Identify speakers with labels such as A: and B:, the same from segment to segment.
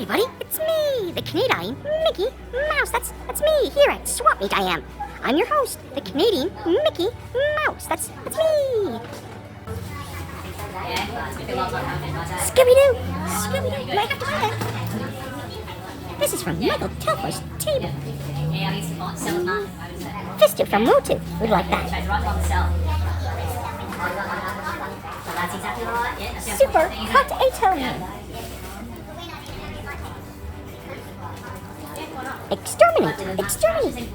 A: everybody, it's me, the Canadien Mickey Mouse. That's me here at Swap Meet. I am. I'm your host, the Canadien Mickey Mouse. That's me. Scooby-Doo, Scooby-Doo. Do I have to buy that? This is from Michael Telfer's table. Fistu from Motu would like that. Super Potato Man. Exterminate! Exterminate!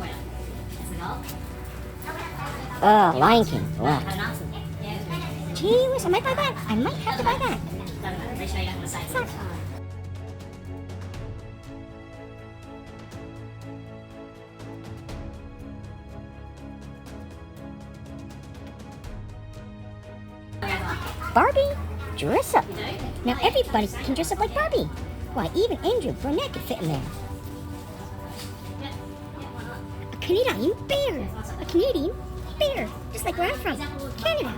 A: Lion King. Look. Gee whiz, I might buy that. I might have to buy that. Barbie, dress up. Now everybody can dress up like Barbie. Why, even Andrew Burnett could fit in there. A Canadian bear. A Canadian bear. Just like where I'm from. Canada.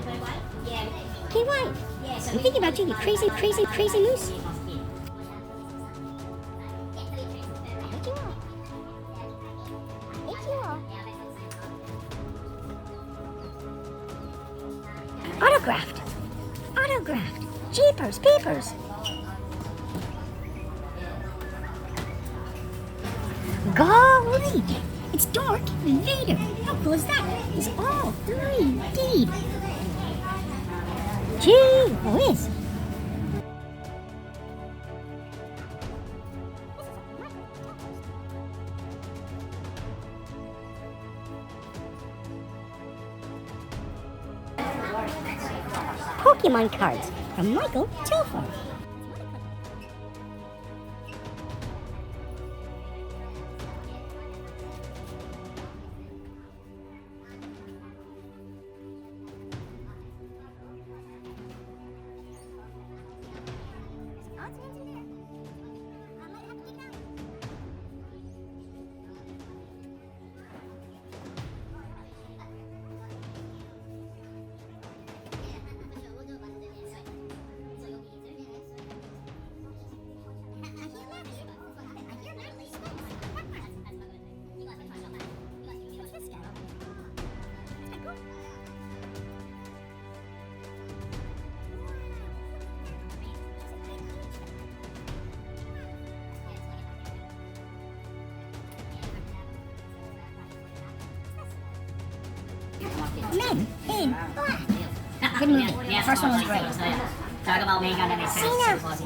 A: KY. I'm thinking about you, you crazy, crazy, crazy moose. Thank you all. Thank you all. Autographed. Autographed. Jeepers, peepers. Golly! It's Dark Vader. How cool is that? It's all 3D. Gee whiz. Pokemon cards from Michael Telfer. Men in Black. Good movie. Yeah, first one was great. Talk about being on any sense.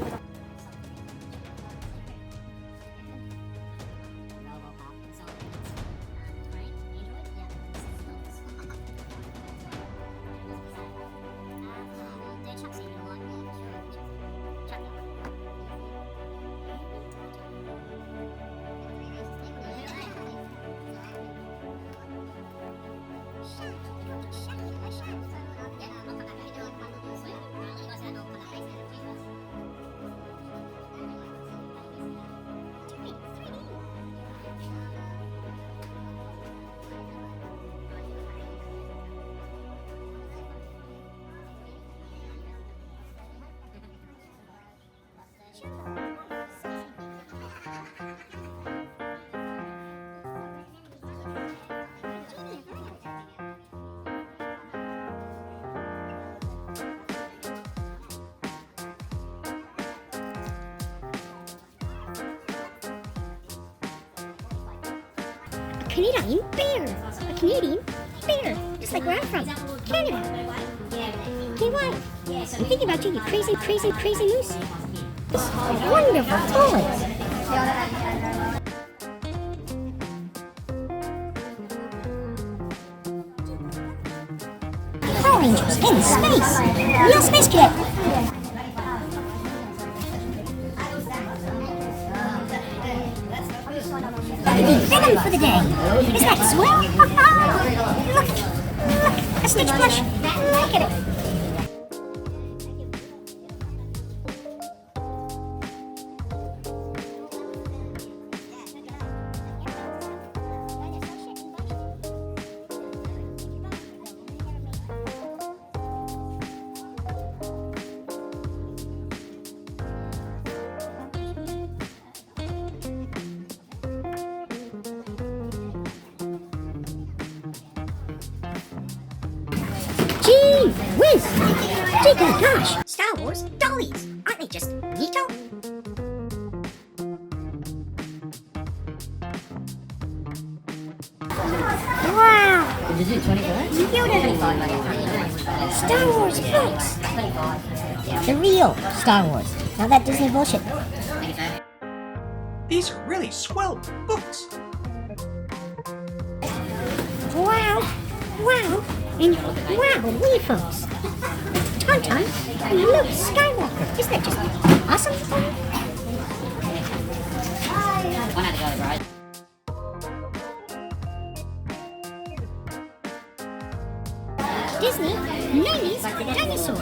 A: Canadian bear. A Canadian bear. Just like where I'm from. Canada. KY. I'm thinking about you, you crazy, crazy, crazy moose. Wonderful toys. Power Rangers in space. Real space cadet. Venom for the day. Is that swell? Look, a Stitch plush. Look at it. Gee, gosh! Star Wars dollies! Aren't they just neato? Wow! Beautiful! Star Wars books! The real Star Wars, not that Disney bullshit.
B: These are really swell books.
A: Wow! Wow! And wow, we folks! Tauntaun and Luke Skywalker! Isn't that just awesome?
C: One had to go, right?
A: Disney 90s dinosaur.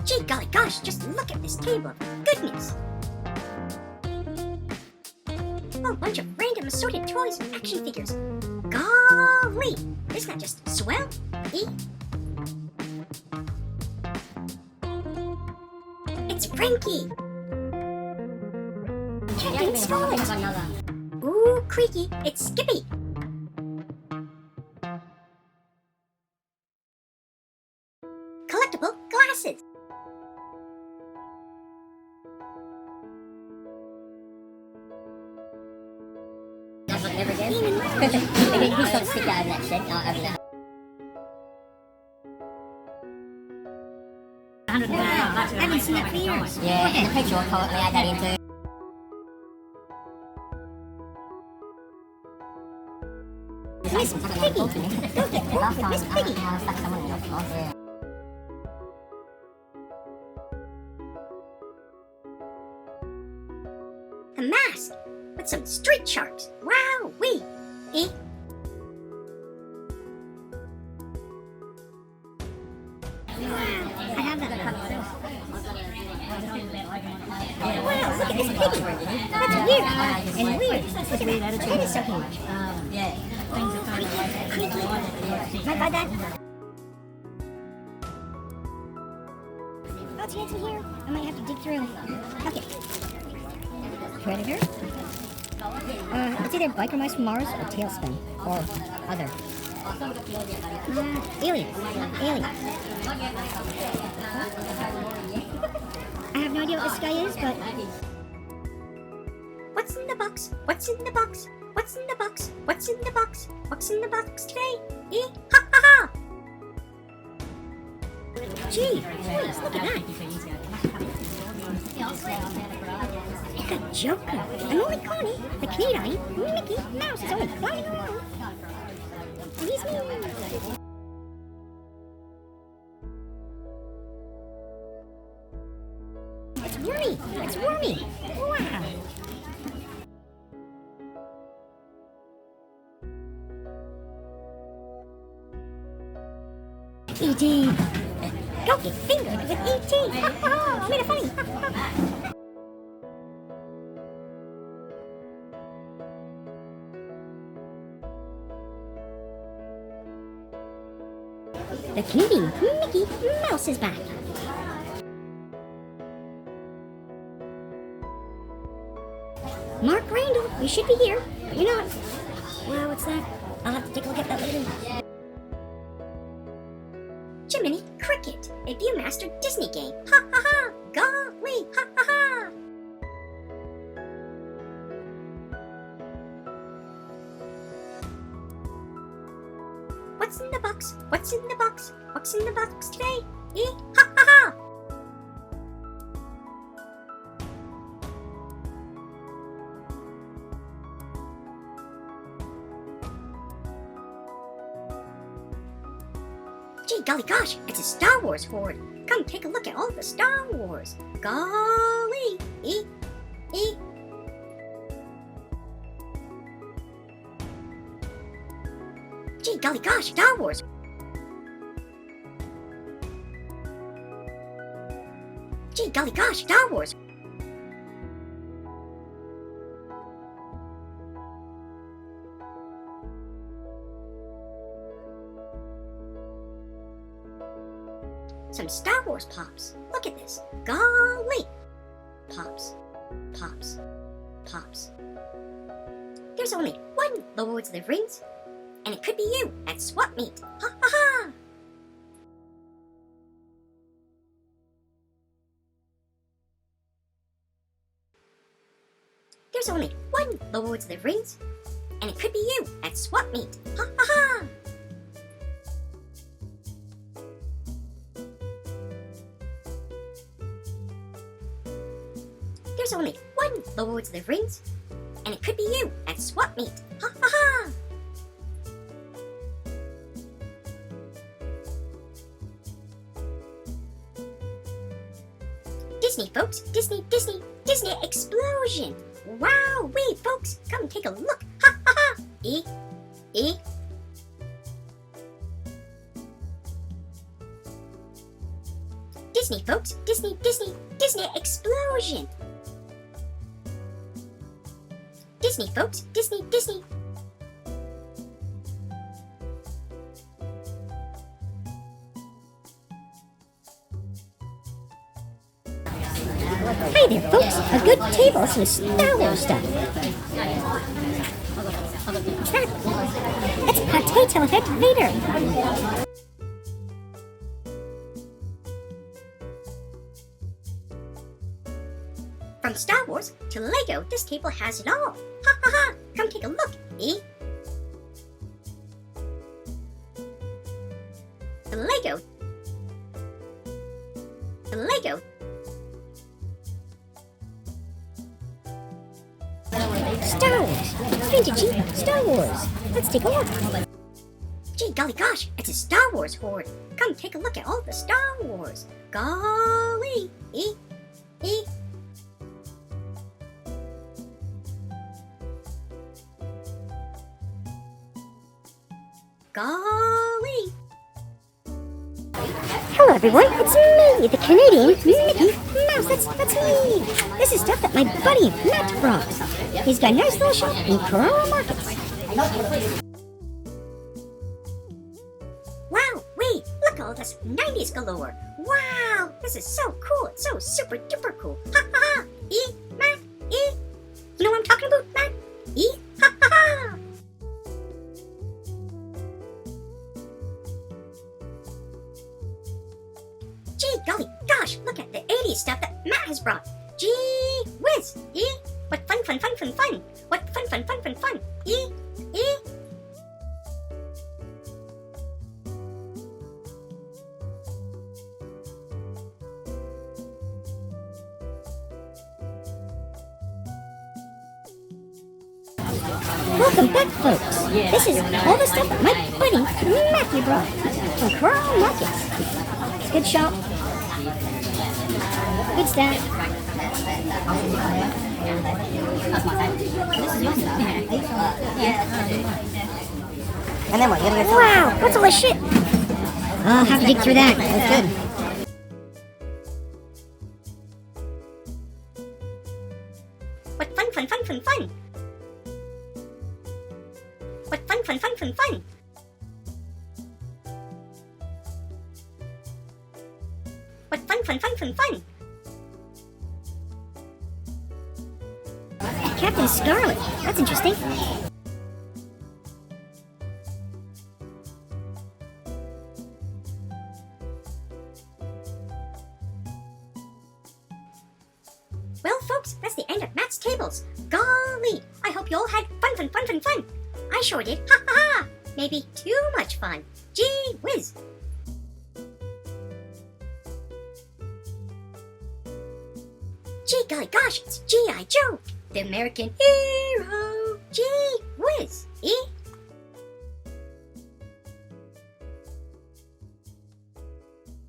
A: Gee golly gosh, just look at this table of goodness. A bunch of random assorted toys and action figures. Golly, isn't that just swell? It's Frankie. Captain Scarlet. Ooh, creaky, it's Skippy. Collectible glasses.
C: Never again. He's got to stick out of that shed.
A: I haven't seen that for years.
C: Yeah, and the picture will probably add that into.
A: Miss Piggy! Don't get awkward, Miss Piggy! The mask! With some street sharks! Wow-wee! Wow, I have that cup. Wow, look at this piggy! That's weird! And weird! Look at that! That is so huge!
C: Yeah.
A: Creaky! Can I buy that? Oh, it's handsome here. I might have to dig through. Okay. Predator. It's either Biker Mice from Mars or Tailspin. Or other. Alien. Alien. I have no idea what this guy is, but... What's in the box? What's in the box? What's in the box? What's in the box? What's in the box today? Ha ha ha! Gee, please, look at that. It's a Joker. I'm only Connie, the Canadien MickeyMouse is only flying around. He's me. It's Wormy. It's Wormy. Wow. E.T. Don't get fingered with E.T. Ha ha! I made it funny. Ha ha! The Canadian MickeyMouse is back. Mark Randall, you should be here, but you're not. Wow, what's that? I'll have to take a look at that later. Jiminy Cricket, a Viewmaster Disney game. Ha ha ha! Golly, ha ha ha! What's in the box? What's in the box? What's in the box today? Ha ha ha! Gee golly gosh, it's a Star Wars horde. Come take a look at all the Star Wars. Golly! Gee golly gosh, Star Wars! Gee golly gosh, Star Wars! Some Star Wars pops. Look at this. Golly! Pops. Pops. Pops. There's only one Lords of the Rings, and it could be you at swap meet. Ha ha ha! There's only one Lord of the Rings, and it could be you at swap meet. Ha ha ha! There's only one Lord of the Rings, and it could be you at swap meet. Ha ha ha! Disney, folks! Disney, Disney, Disney explosion! Wow, wait, folks, come take a look. Ha ha ha! E. Disney, folks! Disney, Disney, Disney explosion! Disney, folks! Disney, Disney. Hi there, folks. A good table, some Star Wars stuff. It's Potato Head Vader. From Star Wars to Lego, this table has it all. Ha ha ha! Come take a look, eh? The Lego. Star Wars. Vintage Star Wars. Let's take a look. Gee, golly gosh, it's a Star Wars horde. Come take a look at all the Star Wars. Golly, eh? Golly. Hello everyone, it's me, the Canadian Mickey Mouse. That's me. This is stuff that my buddy Matt brought. He's got a nice little shop in Corral Markets. Wow, wait, look at all this 90s galore. Wow, this is so cool. It's so super duper cool. Ha ha ha. Matt, You know what I'm talking about, Matt? Ha ha ha. Gee, golly gosh, look at the 80s stuff that Matt has brought. Gee whiz, What fun. What fun. Welcome back, folks. This is all the stuff that my buddy Matthew brought from Corral Markets. It's a good shop. Good staff.
C: And then what? You gotta go
A: Wow, what's all this shit?
C: I'll have to dig through that. That's good.
A: What fun. What fun. What fun. Captain Scarlet. That's interesting. Well, folks, that's the end of Matt's tables. Golly, I hope you all had fun. I sure did. Ha ha ha. Maybe too much fun. Gee whiz. Gee golly gosh, it's G.I. Joe, the American hero. Gee whiz,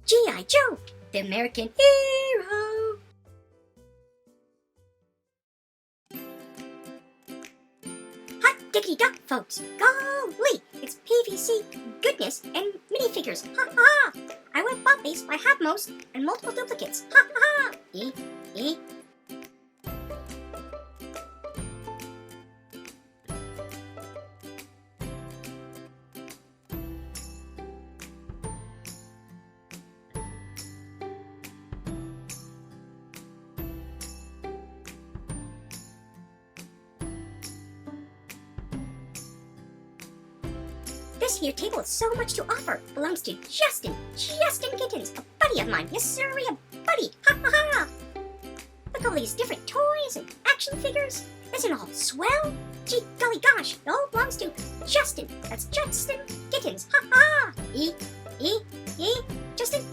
A: G.I. Joe, the American hero. Hot diggity duck, folks. Golly, it's PVC goodness and minifigures. Ha ha! I went bought these. I have most and multiple duplicates. Ha ha! This here table with so much to offer belongs to Justin Gittins, a buddy of mine. Yes, sir, a buddy. Ha ha ha! Look at all these different toys and action figures. Isn't it all swell? Gee, golly gosh, it all belongs to Justin. That's Justin Gittins. Ha ha! Justin,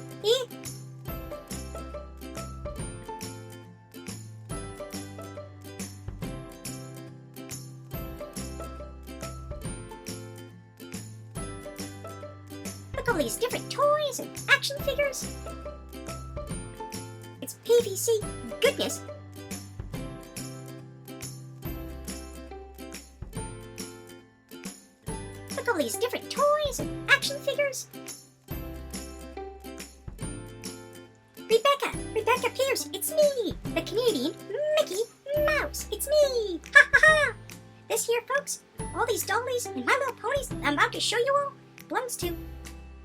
A: Look at all these different toys and action figures. It's PVC goodness. Look at all these different toys and action figures. Rebecca Pierce, it's me, the Canadian Mickey Mouse. It's me. Ha ha ha. This here, folks, all these dollies and My Little Ponies I'm about to show you all belongs to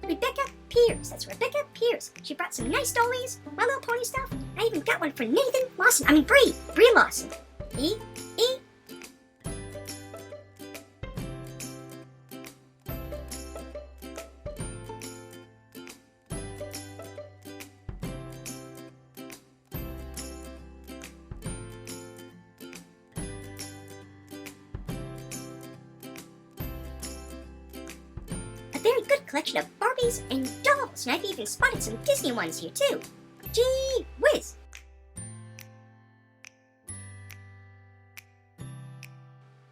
A: Rebecca Pierce. That's Rebecca Pierce. She brought some nice dollies, My Little Pony stuff. I even got one for Nathan Lawson. I mean Bree Lawson. A very good collection of Barbies and dolls, and I've even spotted some Disney ones here too. Gee whiz!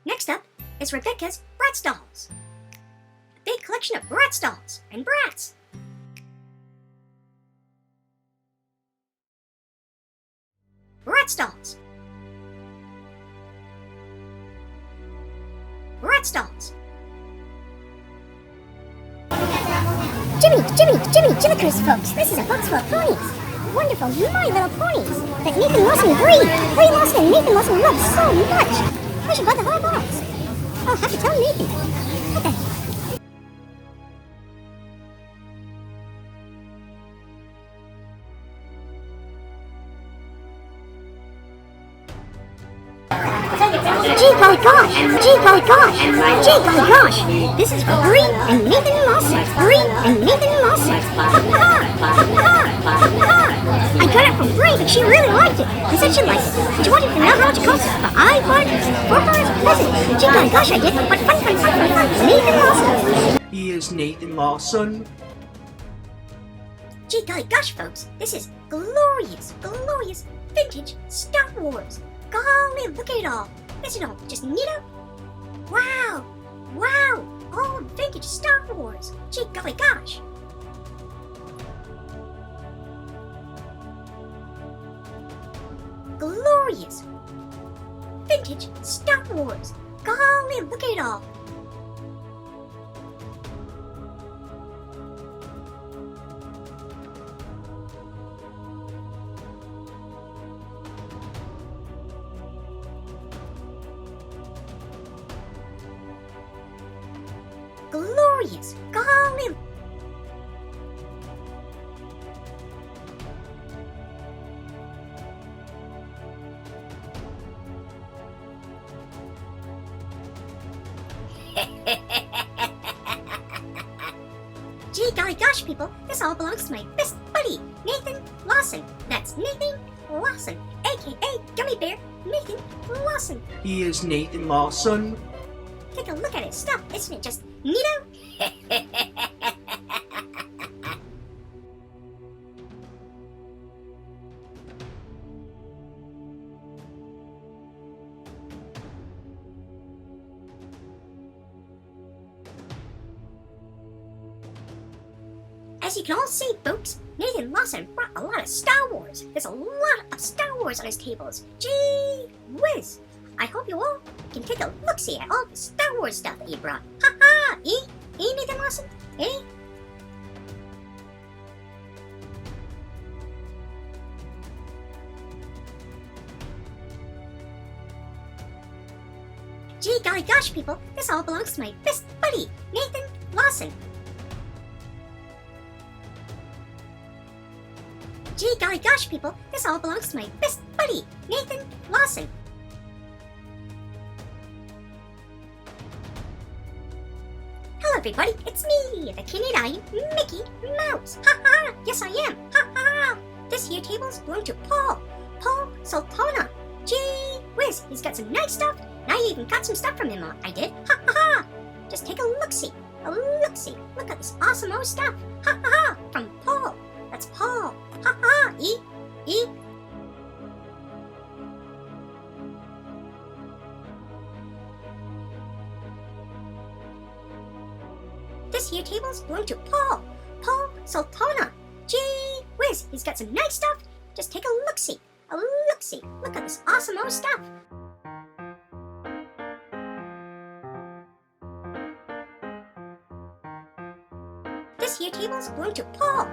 A: Next up is Rebecca's Bratz dolls. A big collection of Bratz dolls and Bratz. Bratz dolls. Bratz dolls. Jimmy, folks. This is a box full of ponies. Wonderful, My Little Ponies that Nathan Lawson and Bree Lawson and Nathan Lawson love so much. I should buy the whole box. I'll have to tell Nathan. What the? Gee golly gosh. This is for Bree and Nathan Lawson. I got it from Bree, but she really liked it. I said she liked it. She wanted to know how much it cost, but I bought it for her as a present. Gee golly gosh, I did. But fun. Nathan Lawson.
B: He is Nathan Lawson.
A: Gee golly gosh, folks. This is glorious vintage Star Wars. Golly, look at it all. Isn't it all just neato? Wow, all vintage Star Wars. Gee golly gosh. Glorious vintage Star Wars. Golly, look at it all. Glorious, golly. Gee golly gosh, people, this all belongs to my best buddy, Nathan Lawson. That's Nathan Lawson, aka Gummy Bear Nathan Lawson.
B: He is Nathan Lawson.
A: Take a look at his stuff, isn't it just neato? As you can all see, folks, Nathan Lawson brought a lot of Star Wars. There's a lot of Star Wars on his tables. Gee whiz! I hope you all can take a look-see at all the Star Wars stuff that he brought. Ha ha! Nathan Lawson? Gee golly gosh, people, this all belongs to my best buddy, Nathan Lawson. Gee golly gosh, people, this all belongs to my best buddy, Nathan Lawson. Hello, everybody, it's me, the Canadian Mickey Mouse. Ha ha! Yes, I am. Ha ha! This here table's going to Paul Sultana. Gee whiz, he's got some nice stuff. And I even got some stuff from him. I did. Ha ha ha! Just take a look-see. A look-see. Look at this awesome old stuff. Ha ha ha! From Paul. That's Paul. Ha ha! E. This here table's going to Paul Sultana. Gee whiz, he's got some nice stuff. Just take a look-see. A look-see. Look at this awesome old stuff. This here table's going to Paul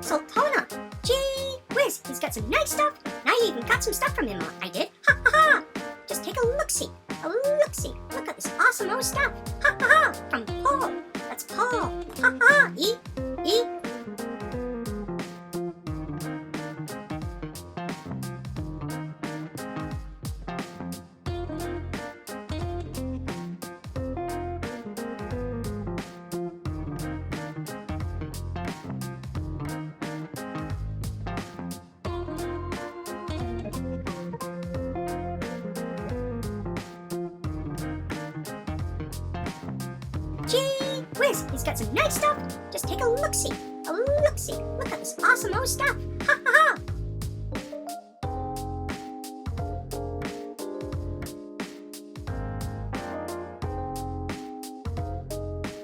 A: Sultana. Gee whiz, he's got some nice stuff. And I even got some stuff from him. I did. Ha ha ha! Just take a look-see. A look-see. Look at this awesome old stuff. Ha ha ha! From Paul. That's Paul. Ha ha! E. Gee whiz, he's got some nice stuff. Just take a look-see. A look-see. Look at this awesome old stuff. Ha ha ha!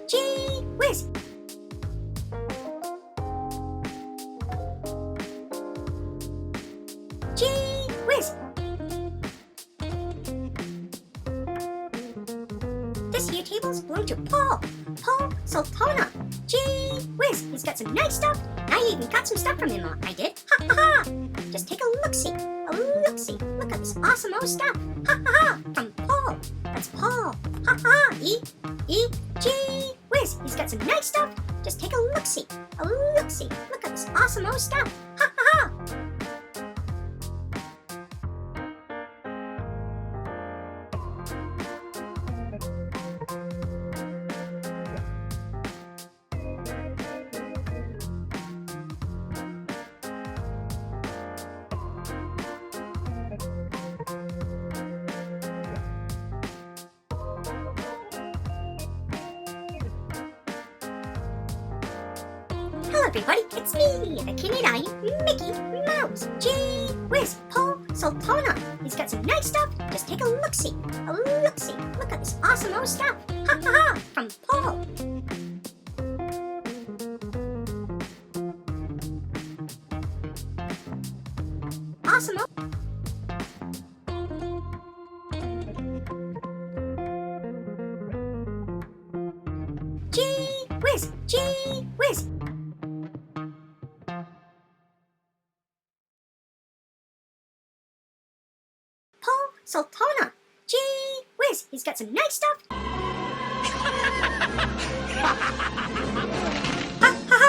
A: Gee whiz. Gee whiz. This here table's going to Paul Sultana. Gee whiz, he's got some nice stuff. And I even got some stuff from him. I did. Ha ha ha! Just take a look-see. A look-see. Look at this awesome old stuff. Ha ha ha! From Paul. That's Paul. Ha ha! E. Gee whiz, he's got some nice stuff. Just take a look-see. A look-see. Look at this awesome old stuff. Ha ha ha! Hello everybody, it's me, the Canadian Mickey Mouse. Gee whiz, Paul Sultana. He's got some nice stuff. Just take a look-see. A look-see. Look at this awesome old stuff. Ha ha ha! From Paul. Awesome old. Gee whiz, gee whiz. Paul Sultana. Gee whiz, he's got some nice stuff.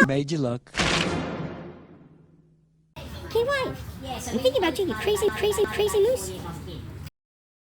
D: Made you look.
A: Hey wife, I'm thinking about you, you crazy moose.